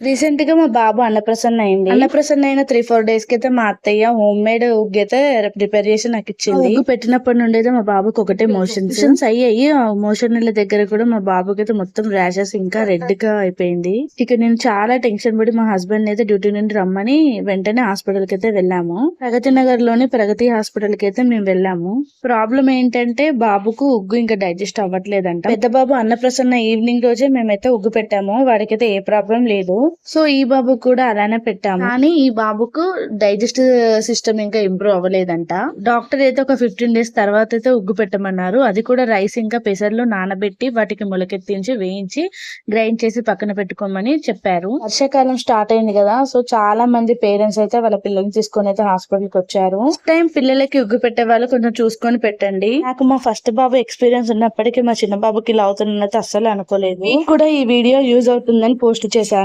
Recent గా మా బాబు అన్నప్రసన్న అయింది. అన్నప్రసన్న అయిన 3-4 డేస్ కి అయితే మా అత్తయ్య హోమ్ మేడ్ ఉగ్గు అయితే ప్రిపేర్ చేసి నాకు ఇచ్చింది. ఉగ్గు పెట్టినప్పటి నుండి అయితే మా బాబుకి ఒకటే మోషన్స్ అయ్యాయి. మోషన్ నీళ్ళ దగ్గర కూడా మా బాబుకి అయితే మొత్తం ర్యాషెస్ ఇంకా రెడ్ గా అయిపోయింది. ఇక నేను చాలా టెన్షన్ పడి మా హస్బెండ్ అయితే డ్యూటీ నుండి రమ్మని వెంటనే హాస్పిటల్ కి అయితే వెళ్ళాము. ప్రగతి నగర్ లోని ప్రగతి హాస్పిటల్ కి అయితే మేము వెళ్ళాము. ప్రాబ్లం ఏంటంటే బాబుకు ఉగ్గు ఇంకా డైజెస్ట్ అవ్వట్లేదంట. పెద్ద బాబు అన్నప్రసన్న ఈవినింగ్ రోజే మేమైతే ఉగ్గు పెట్టాము. వాడికైతే ఏ ప్రాబ్లం లేదు. సో ఈ బాబు కూడా అలానే పెట్టాము. కానీ ఈ బాబుకు డైజెస్ట్ సిస్టమ్ ఇంకా ఇంప్రూవ్ అవ్వలేదంట. డాక్టర్ అయితే ఒక 15 డేస్ తర్వాత అయితే ఉగ్గు పెట్టమన్నారు. అది కూడా రైస్ ఇంకా పెసర్లు నానబెట్టి వాటికి మొలకెత్తించి వేయించి గ్రైండ్ చేసి పక్కన పెట్టుకోమని చెప్పారు. వర్షాకాలం స్టార్ట్ అయింది కదా, సో చాలా మంది పేరెంట్స్ అయితే వాళ్ళ పిల్లల్ని తీసుకొని అయితే హాస్పిటల్ కి వచ్చారు. టైం పిల్లలకి ఉగ్గు పెట్టే వాళ్ళు కొంచెం చూసుకొని పెట్టండి. నాకు మా ఫస్ట్ బాబు ఎక్స్పీరియన్స్ ఉన్నప్పటికీ మా చిన్న బాబుకి ఇలా అవుతున్నట్టు అస్సలు అనుకోలేదు. మీకు కూడా ఈ వీడియో యూజ్ అవుతుందని పోస్ట్ చేశాను.